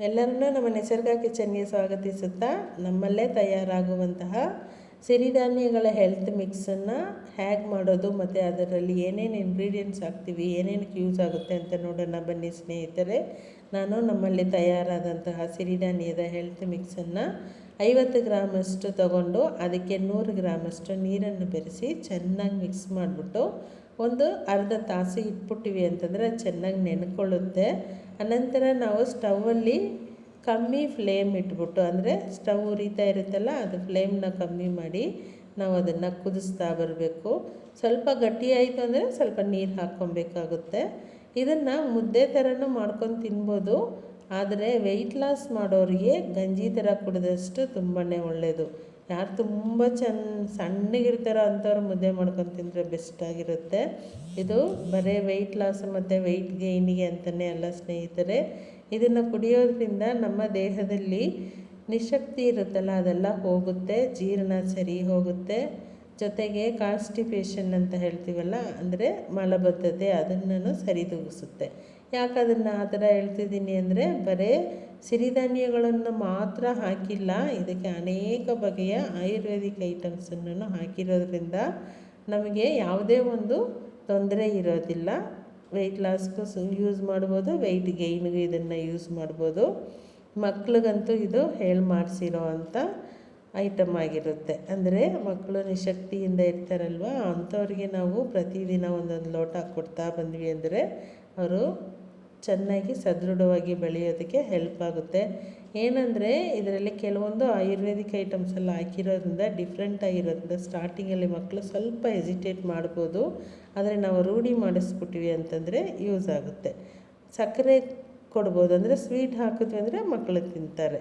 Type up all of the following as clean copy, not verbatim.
ಎಲ್ಲರನ್ನೂ ನಮ್ಮ ನಿಸರ್ಗ ಕಿಚನ್ಗೆ ಸ್ವಾಗತಿಸುತ್ತಾ, ನಮ್ಮಲ್ಲೇ ತಯಾರಾಗುವಂತಹ ಸಿರಿಧಾನ್ಯಗಳ ಹೆಲ್ತ್ ಮಿಕ್ಸನ್ನು ಹೇಗೆ ಮಾಡೋದು ಮತ್ತು ಅದರಲ್ಲಿ ಏನೇನು ಇಂಗ್ರೀಡಿಯೆಂಟ್ಸ್ ಹಾಕ್ತೀವಿ, ಏನೇನಕ್ಕೆ ಯೂಸ್ ಆಗುತ್ತೆ ಅಂತ ನೋಡೋಣ ಬನ್ನಿ ಸ್ನೇಹಿತರೆ. ನಾನು ನಮ್ಮಲ್ಲಿ ತಯಾರಾದಂತಹ ಸಿರಿಧಾನ್ಯದ ಹೆಲ್ತ್ ಮಿಕ್ಸನ್ನು 50 ಗ್ರಾಮಷ್ಟು ತಗೊಂಡು ಅದಕ್ಕೆ 100 ಗ್ರಾಮಷ್ಟು ನೀರನ್ನು ಬೆರೆಸಿ ಚೆನ್ನಾಗಿ ಮಿಕ್ಸ್ ಮಾಡಿಬಿಟ್ಟು ಒಂದು ಅರ್ಧ ತಾಸು ಇಟ್ಬಿಟ್ಟಿವಿ ಅಂತಂದರೆ ಚೆನ್ನಾಗಿ ನೆನ್ಕೊಳ್ಳುತ್ತೆ. ಅನಂತರ ನಾವು ಸ್ಟವಲ್ಲಿ ಕಮ್ಮಿ ಫ್ಲೇಮ್ ಇಟ್ಬಿಟ್ಟು, ಅಂದರೆ ಸ್ಟವ್ ಉರಿತಾ ಇರುತ್ತಲ್ಲ, ಅದು ಫ್ಲೇಮ್ನ ಕಮ್ಮಿ ಮಾಡಿ ನಾವು ಅದನ್ನು ಕುದಿಸ್ತಾ ಬರಬೇಕು. ಸ್ವಲ್ಪ ಗಟ್ಟಿ ಆಯಿತು ಅಂದರೆ ಸ್ವಲ್ಪ ನೀರು ಹಾಕ್ಕೊಬೇಕಾಗುತ್ತೆ. ಇದನ್ನು ಮುದ್ದೆ ಥರನೂ ಮಾಡ್ಕೊಂಡು ತಿನ್ಬೋದು, ಆದರೆ ವೆಯ್ಟ್ ಲಾಸ್ ಮಾಡೋರಿಗೆ ಗಂಜಿ ಥರ ಕುಡಿದಷ್ಟು ತುಂಬಾ ಒಳ್ಳೆಯದು. ಯಾರು ತುಂಬ ಸಣ್ಣಗಿರ್ತಾರೋ ಅಂಥವ್ರು ಮುದ್ದೆ ಮಾಡ್ಕೊಂಡು ತಿಂದರೆ ಬೆಸ್ಟಾಗಿರುತ್ತೆ. ಇದು ಬರೀ ವೆಯ್ಟ್ ಲಾಸ್ ಮತ್ತು ವೆಯ್ಟ್ ಗೈನಿಗೆ ಅಂತಲೇ ಅಲ್ಲ ಸ್ನೇಹಿತರೆ. ಇದನ್ನು ಕುಡಿಯೋದ್ರಿಂದ ನಮ್ಮ ದೇಹದಲ್ಲಿ ನಿಶಕ್ತಿ ಇರುತ್ತಲ್ಲ ಅದೆಲ್ಲ ಹೋಗುತ್ತೆ, ಜೀರ್ಣ ಸರಿ ಹೋಗುತ್ತೆ. ಜೊತೆಗೆ ಕಾನ್ಸ್ಟಿಪೇಷನ್ ಅಂತ ಹೇಳ್ತೀವಲ್ಲ, ಅಂದರೆ ಮಲಬದ್ಧತೆ, ಅದನ್ನು ಸರಿದೂಗಿಸುತ್ತೆ. ಯಾಕೆ ಅದನ್ನು ಆ ಥರ ಹೇಳ್ತಿದ್ದೀನಿ ಅಂದರೆ, ಬರೀ ಸಿರಿಧಾನ್ಯಗಳನ್ನು ಮಾತ್ರ ಹಾಕಿಲ್ಲ, ಇದಕ್ಕೆ ಅನೇಕ ಬಗೆಯ ಆಯುರ್ವೇದಿಕ್ ಐಟಮ್ಸನ್ನು ಹಾಕಿರೋದ್ರಿಂದ ನಮಗೆ ಯಾವುದೇ ಒಂದು ತೊಂದರೆ ಇರೋದಿಲ್ಲ. ವೆಯ್ಟ್ ಲಾಸ್ಗೂ ಯೂಸ್ ಮಾಡ್ಬೋದು, ವೆಯ್ಟ್ ಗೈನ್ಗೂ ಇದನ್ನು ಯೂಸ್ ಮಾಡ್ಬೋದು. ಮಕ್ಳಿಗಂತೂ ಇದು ಹೇಳಿ ಮಾಡಿಸಿರೋ ಅಂಥ ಐಟಮ್ ಆಗಿರುತ್ತೆ. ಅಂದರೆ ಮಕ್ಕಳು ನಿಶಕ್ತಿಯಿಂದ ಇರ್ತಾರಲ್ವ, ಅಂಥವ್ರಿಗೆ ನಾವು ಪ್ರತಿದಿನ ಒಂದೊಂದು ಲೋಟ ಕೊಡ್ತಾ ಬಂದ್ವಿ ಅಂದರೆ ಅವರು ಚೆನ್ನಾಗಿ ಸದೃಢವಾಗಿ ಬೆಳೆಯೋದಕ್ಕೆ ಹೆಲ್ಪ್ ಆಗುತ್ತೆ. ಏನಂದರೆ ಇದರಲ್ಲಿ ಕೆಲವೊಂದು ಆಯುರ್ವೇದಿಕ್ ಐಟಮ್ಸ್ ಎಲ್ಲ ಹಾಕಿರೋದ್ರಿಂದ, ಡಿಫ್ರೆಂಟ್ ಆಗಿರೋದ್ರಿಂದ ಸ್ಟಾರ್ಟಿಂಗಲ್ಲಿ ಮಕ್ಕಳು ಸ್ವಲ್ಪ ಹೆಸಿಟೇಟ್ ಮಾಡ್ಬೋದು, ಆದರೆ ನಾವು ರೂಢಿ ಮಾಡಿಸ್ಬಿಟ್ಟಿವಿ ಅಂತಂದರೆ ಯೂಸ್ ಆಗುತ್ತೆ. ಸಕ್ಕರೆ ಕೊಡ್ಬೋದು, ಅಂದರೆ ಸ್ವೀಟ್ ಹಾಕಿದ್ವಿ ಅಂದರೆ ಮಕ್ಕಳು ತಿಂತಾರೆ.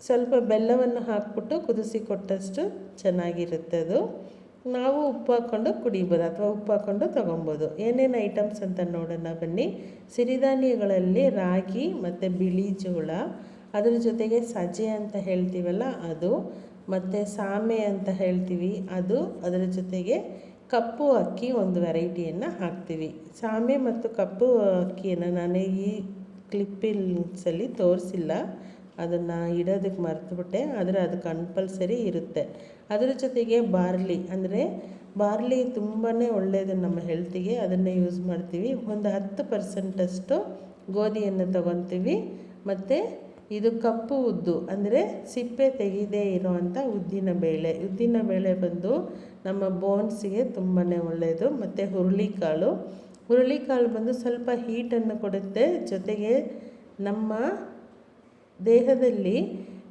ಸ್ವಲ್ಪ ಬೆಲ್ಲವನ್ನು ಹಾಕ್ಬಿಟ್ಟು ಕುದಿಸಿ ಕೊಟ್ಟಷ್ಟು ಚೆನ್ನಾಗಿರುತ್ತೆ ಅದು. ನಾವು ಉಪ್ಪು ಹಾಕ್ಕೊಂಡು ಕುಡಿಬೋದು ಅಥವಾ ಉಪ್ಪು ಹಾಕ್ಕೊಂಡು ತೊಗೊಬೋದು. ಏನೇನು ಐಟಮ್ಸ್ ಅಂತ ನೋಡೋಣ ಬನ್ನಿ. ಸಿರಿಧಾನ್ಯಗಳಲ್ಲಿ ರಾಗಿ ಮತ್ತು ಬಿಳಿ ಜೋಳ, ಅದ್ರ ಜೊತೆಗೆ ಸಜ್ಜೆ ಅಂತ ಹೇಳ್ತೀವಲ್ಲ ಅದು, ಮತ್ತು ಸಾಮೆ ಅಂತ ಹೇಳ್ತೀವಿ ಅದು, ಅದರ ಜೊತೆಗೆ ಕಪ್ಪು ಅಕ್ಕಿ ಒಂದು ವೆರೈಟಿಯನ್ನು ಹಾಕ್ತೀವಿ. ಸಾಮೆ ಮತ್ತು ಕಪ್ಪು ಅಕ್ಕಿಯನ್ನು ನಾನು ಈ ಕ್ಲಿಪ್ಪಿಂಗ್ಸಲ್ಲಿ ತೋರಿಸಿಲ್ಲ, ಅದನ್ನು ಇಡೋದಕ್ಕೆ ಮರ್ತುಬಿಟ್ಟೆ, ಆದರೆ ಅದು ಕಂಪಲ್ಸರಿ ಇರುತ್ತೆ. ಅದರ ಜೊತೆಗೆ ಬಾರ್ಲಿ, ಅಂದರೆ ಬಾರ್ಲಿ ತುಂಬಾ ಒಳ್ಳೆಯದು ನಮ್ಮ ಹೆಲ್ತಿಗೆ, ಅದನ್ನು ಯೂಸ್ ಮಾಡ್ತೀವಿ. ಒಂದು 10% ಗೋಧಿಯನ್ನು ತೊಗೊತೀವಿ. ಮತ್ತು ಇದು ಕಪ್ಪು ಉದ್ದು, ಅಂದರೆ ಸಿಪ್ಪೆ ತೆಗೆದೇ ಇರೋವಂಥ ಉದ್ದಿನ ಬೇಳೆ ಬಂದು ನಮ್ಮ ಬೋನ್ಸ್ಗೆ ತುಂಬಾ ಒಳ್ಳೆಯದು. ಮತ್ತು ಹುರುಳಿಕಾಳು ಬಂದು ಸ್ವಲ್ಪ ಹೀಟನ್ನು ಕೊಡುತ್ತೆ, ಜೊತೆಗೆ ನಮ್ಮ ದೇಹದಲ್ಲಿ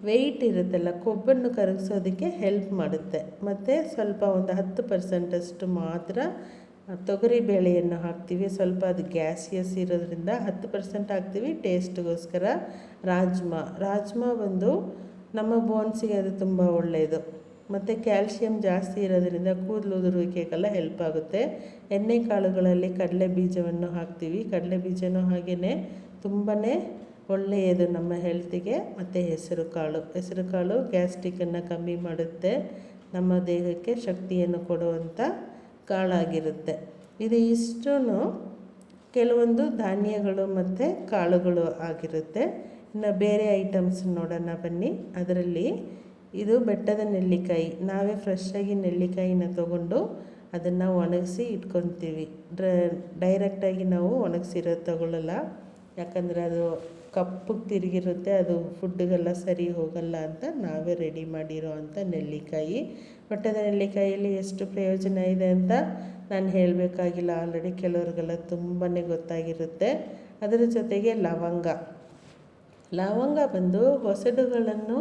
ವೆಯ್ಟ್ ಇರುತ್ತಲ್ಲ, ಕೊಬ್ಬನ್ನು ಕರಗಿಸೋದಕ್ಕೆ ಹೆಲ್ಪ್ ಮಾಡುತ್ತೆ. ಮತ್ತು ಸ್ವಲ್ಪ ಒಂದು 10% ಮಾತ್ರ ತೊಗರಿ ಬೇಳೆಯನ್ನು ಹಾಕ್ತೀವಿ. ಸ್ವಲ್ಪ ಅದು ಗ್ಯಾಸಿಯಸ್ ಇರೋದ್ರಿಂದ 10% ಹಾಕ್ತೀವಿ ಟೇಸ್ಟ್ಗೋಸ್ಕರ. ರಾಜ್ಮಾ ಬಂದು ನಮ್ಮ ಬೋನ್ಸಿಗೆ ಅದು ತುಂಬ ಒಳ್ಳೆಯದು. ಮತ್ತು ಕ್ಯಾಲ್ಶಿಯಂ ಜಾಸ್ತಿ ಇರೋದ್ರಿಂದ ಕೂದಲು ಉದುರುವಿಕೆಗೆಲ್ಲ ಹೆಲ್ಪ್ ಆಗುತ್ತೆ. ಎಣ್ಣೆ ಕಾಳುಗಳಲ್ಲಿ ಕಡಲೆ ಬೀಜವನ್ನು ಹಾಕ್ತೀವಿ. ಕಡಲೆ ಬೀಜನೂ ಹಾಗೆಯೇ ತುಂಬಾ ಒಳ್ಳೆಯದು ನಮ್ಮ ಹೆಲ್ತಿಗೆ. ಮತ್ತು ಹೆಸರು ಕಾಳು ಗ್ಯಾಸ್ಟ್ರಿಕ್ಕನ್ನು ಕಮ್ಮಿ ಮಾಡುತ್ತೆ, ನಮ್ಮ ದೇಹಕ್ಕೆ ಶಕ್ತಿಯನ್ನು ಕೊಡುವಂಥ ಕಾಳಾಗಿರುತ್ತೆ. ಇದು ಇಷ್ಟೂ ಕೆಲವೊಂದು ಧಾನ್ಯಗಳು ಮತ್ತು ಕಾಳುಗಳು ಆಗಿರುತ್ತೆ. ಇನ್ನು ಬೇರೆ ಐಟಮ್ಸ್ ನೋಡೋಣ ಬನ್ನಿ. ಅದರಲ್ಲಿ ಇದು ಬೆಟ್ಟದ ನೆಲ್ಲಿಕಾಯಿ, ನಾವೇ ಫ್ರೆಶ್ಶಾಗಿ ನೆಲ್ಲಿಕಾಯಿನ ತೊಗೊಂಡು ಅದನ್ನು ಒಣಗಿಸಿ ಇಟ್ಕೊತೀವಿ. ಡೈರೆಕ್ಟಾಗಿ ನಾವು ಒಣಗಿಸಿರೋದು ತಗೊಳ್ಳಲ್ಲ, ಯಾಕಂದರೆ ಅದು ಕಪ್ಪಗೆ ತಿರುಗಿರುತ್ತೆ, ಅದು ಫುಡ್ಡಿಗೆಲ್ಲ ಸರಿ ಹೋಗಲ್ಲ ಅಂತ ನಾವೇ ರೆಡಿ ಮಾಡಿರೋ ಅಂಥ ನೆಲ್ಲಿಕಾಯಿ. ಬೆಟ್ಟದ ನೆಲ್ಲಿಕಾಯಲ್ಲಿ ಎಷ್ಟು ಪ್ರಯೋಜನ ಇದೆ ಅಂತ ನಾನು ಹೇಳಬೇಕಾಗಿಲ್ಲ, ಆಲ್ರೆಡಿ ಕೆಲವ್ರಿಗೆಲ್ಲ ತುಂಬಾ ಗೊತ್ತಾಗಿರುತ್ತೆ. ಅದರ ಜೊತೆಗೆ ಲವಂಗ ಬಂದು ಹೊಸಡುಗಳನ್ನು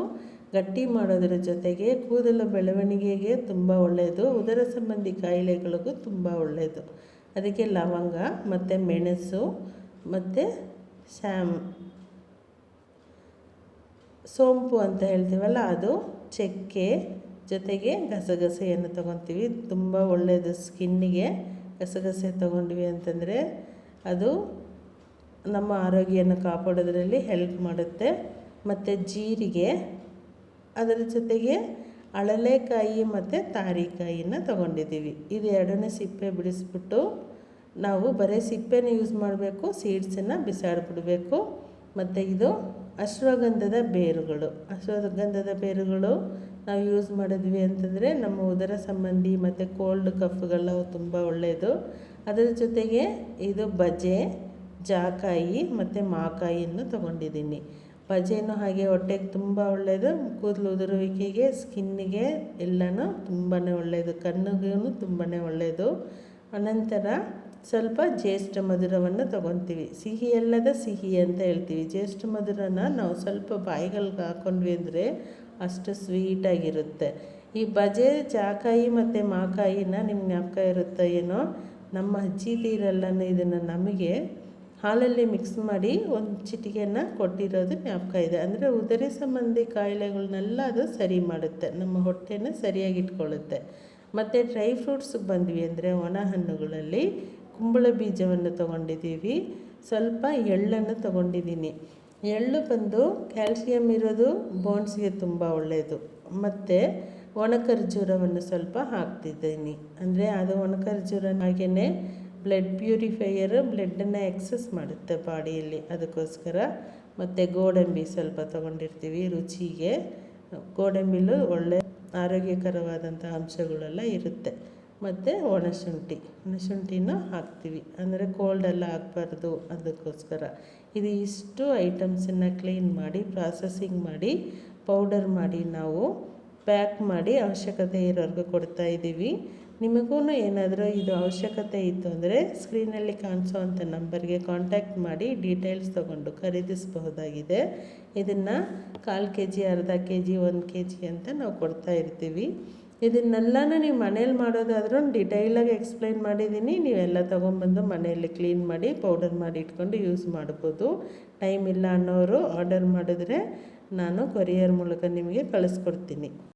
ಗಟ್ಟಿ ಮಾಡೋದ್ರ ಜೊತೆಗೆ ಕೂದಲು ಬೆಳವಣಿಗೆಗೆ ತುಂಬ ಒಳ್ಳೆಯದು, ಉದರ ಸಂಬಂಧಿ ಕಾಯಿಲೆಗಳಿಗೂ ತುಂಬ ಒಳ್ಳೆಯದು. ಅದಕ್ಕೆ ಲವಂಗ ಮತ್ತು ಮೆಣಸು ಮತ್ತು ಸೋಂಪು ಅಂತ ಹೇಳ್ತೀವಲ್ಲ ಅದು, ಚಕ್ಕೆ, ಜೊತೆಗೆ ಗಸಗಸೆಯನ್ನು ತೊಗೊತೀವಿ. ತುಂಬ ಒಳ್ಳೆಯದು ಸ್ಕಿನ್ನಿಗೆ. ಗಸಗಸೆ ತೊಗೊಂಡ್ವಿ ಅಂತಂದರೆ ಅದು ನಮ್ಮ ಆರೋಗ್ಯನ ಕಾಪಾಡೋದ್ರಲ್ಲಿ ಹೆಲ್ಪ್ ಮಾಡುತ್ತೆ. ಮತ್ತು ಜೀರಿಗೆ, ಅದರ ಜೊತೆಗೆ ಅಳಲೆಕಾಯಿ ಮತ್ತು ತಾರಿಕಾಯಿನ ತೊಗೊಂಡಿದ್ದೀವಿ. ಇದು ಎರಡನೇ ಸಿಪ್ಪೆ ಬಿಡಿಸ್ಬಿಟ್ಟು ನಾವು ಬರೀ ಸಿಪ್ಪೆನ ಯೂಸ್ ಮಾಡಬೇಕು, ಸೀಡ್ಸನ್ನು ಬಿಸಾಡಿಬಿಡಬೇಕು. ಮತ್ತು ಇದು ಅಶ್ವಗಂಧದ ಬೇರುಗಳು ನಾವು ಯೂಸ್ ಮಾಡಿದ್ವಿ ಅಂತಂದರೆ ನಮ್ಮ ಉದರ ಸಂಬಂಧಿ ಮತ್ತು ಕೋಲ್ಡ್ ಕಫ್ಗೆಲ್ಲ ತುಂಬ ಒಳ್ಳೆಯದು. ಅದರ ಜೊತೆಗೆ ಇದು ಬಜೆ, ಜಾಕಾಯಿ ಮತ್ತು ಮಾಕಾಯಿಯನ್ನು ತೊಗೊಂಡಿದ್ದೀನಿ. ಬಜೆನೂ ಹಾಗೆ ಹೊಟ್ಟೆಗೆ ತುಂಬ ಒಳ್ಳೆಯದು, ಕೂದಲು ಉದುರುವಿಕೆಗೆ, ಸ್ಕಿನ್ನಿಗೆ ಎಲ್ಲನೂ ತುಂಬಾ ಒಳ್ಳೆಯದು, ಕಣ್ಣಿಗೂ ತುಂಬಾ ಒಳ್ಳೆಯದು. ಅನಂತರ ಸ್ವಲ್ಪ ಜ್ಯೇಷ್ಠ ಮಧುರವನ್ನು ತೊಗೊತೀವಿ. ಸಿಹಿ ಅಲ್ಲದ ಸಿಹಿ ಅಂತ ಹೇಳ್ತೀವಿ. ಜ್ಯೇಷ್ಠ ಮಧುರನ ನಾವು ಸ್ವಲ್ಪ ಬಾಯಿಗಳಿಗೆ ಹಾಕ್ಕೊಂಡ್ವಿ ಅಂದರೆ ಅಷ್ಟು ಸ್ವೀಟಾಗಿರುತ್ತೆ. ಈ ಬಜೆ, ಜಾಕಾಯಿ ಮತ್ತು ಮಾಕಾಯಿನ ನಿಮ್ಗೆ ಜ್ಞಾಪಕ ಇರುತ್ತೋ ಏನೋ, ನಮ್ಮ ಅಜ್ಜಿದಿರೆಲ್ಲನೂ ಇದನ್ನು ನಮಗೆ ಹಾಲಲ್ಲಿ ಮಿಕ್ಸ್ ಮಾಡಿ ಒಂದು ಚಿಟಿಕೆನ ಕೊಟ್ಟಿರೋದು ಜ್ಞಾಪಕ ಇದೆ. ಅಂದರೆ ಉದರ ಸಂಬಂಧಿ ಕಾಯಿಲೆಗಳನ್ನೆಲ್ಲ ಅದು ಸರಿ ಮಾಡುತ್ತೆ, ನಮ್ಮ ಹೊಟ್ಟೆನ ಸರಿಯಾಗಿ ಇಟ್ಕೊಳ್ಳುತ್ತೆ. ಮತ್ತು ಡ್ರೈ ಫ್ರೂಟ್ಸಿಗೆ ಬಂದ್ವಿ ಅಂದರೆ ಒಣ ಹಣ್ಣುಗಳಲ್ಲಿ ಕುಂಬಳ ಬೀಜವನ್ನು ತೊಗೊಂಡಿದ್ದೀವಿ, ಸ್ವಲ್ಪ ಎಳ್ಳನ್ನು ತೊಗೊಂಡಿದ್ದೀನಿ. ಎಳ್ಳು ಬಂದು ಕ್ಯಾಲ್ಸಿಯಂ ಇರೋದು, ಬೋನ್ಸ್ಗೆ ತುಂಬ ಒಳ್ಳೆಯದು. ಮತ್ತು ಒಣ ಖರ್ಜೂರವನ್ನು ಸ್ವಲ್ಪ ಹಾಕ್ತಿದ್ದೀನಿ. ಅಂದರೆ ಅದು ಒಣ ಖರ್ಜೂರ ಹಾಗೆಯೇ ಬ್ಲಡ್ ಪ್ಯೂರಿಫೈಯರ್, ಬ್ಲಡ್ಡನ್ನು ಎಕ್ಸಸ್ ಮಾಡುತ್ತೆ ಬಾಡಿಯಲ್ಲಿ, ಅದಕ್ಕೋಸ್ಕರ. ಮತ್ತು ಗೋಡಂಬಿ ಸ್ವಲ್ಪ ತೊಗೊಂಡಿರ್ತೀವಿ ರುಚಿಗೆ. ಗೋಡಂಬಿಲೂ ಒಳ್ಳೆ ಆರೋಗ್ಯಕರವಾದಂಥ ಅಂಶಗಳೆಲ್ಲ ಇರುತ್ತೆ. ಮತ್ತು ಒಣಶುಂಠಿನೂ ಹಾಕ್ತೀವಿ, ಅಂದರೆ ಕೋಲ್ಡೆಲ್ಲ ಆಗಬಾರ್ದು ಅದಕ್ಕೋಸ್ಕರ. ಇದು ಇಷ್ಟು ಐಟಮ್ಸನ್ನು ಕ್ಲೀನ್ ಮಾಡಿ, ಪ್ರಾಸೆಸಿಂಗ್ ಮಾಡಿ, ಪೌಡರ್ ಮಾಡಿ ನಾವು ಪ್ಯಾಕ್ ಮಾಡಿ ಅವಶ್ಯಕತೆ ಇರೋರ್ಗೂ ಕೊಡ್ತಾಯಿದ್ದೀವಿ. ನಿಮಗೂ ಏನಾದರೂ ಇದು ಅವಶ್ಯಕತೆ ಇತ್ತು ಅಂದರೆ ಸ್ಕ್ರೀನಲ್ಲಿ ಕಾಣಿಸೋವಂಥ ನಂಬರ್ಗೆ ಕಾಂಟ್ಯಾಕ್ಟ್ ಮಾಡಿ ಡೀಟೇಲ್ಸ್ ತೊಗೊಂಡು ಖರೀದಿಸಬಹುದಾಗಿದೆ. ಇದನ್ನು 1/4 kg, ಅರ್ಧ kg, 1 kg ಅಂತ ನಾವು ಕೊಡ್ತಾ ಇರ್ತೀವಿ. ಇದನ್ನೆಲ್ಲನೂ ನೀವು ಮನೇಲಿ ಮಾಡೋದಾದ್ರೂ ಡಿಟೈಲಾಗಿ ಎಕ್ಸ್ಪ್ಲೈನ್ ಮಾಡಿದ್ದೀನಿ. ನೀವೆಲ್ಲ ತೊಗೊಂಬಂದು ಮನೆಯಲ್ಲಿ ಕ್ಲೀನ್ ಮಾಡಿ ಪೌಡರ್ ಮಾಡಿ ಇಟ್ಕೊಂಡು ಯೂಸ್ ಮಾಡ್ಬೋದು. ಟೈಮ್ ಇಲ್ಲ ಅನ್ನೋರು ಆರ್ಡರ್ ಮಾಡಿದ್ರೆ ನಾನು ಕೊರಿಯರ್ ಮೂಲಕ ನಿಮಗೆ ಕಳಿಸ್ಕೊಡ್ತೀನಿ.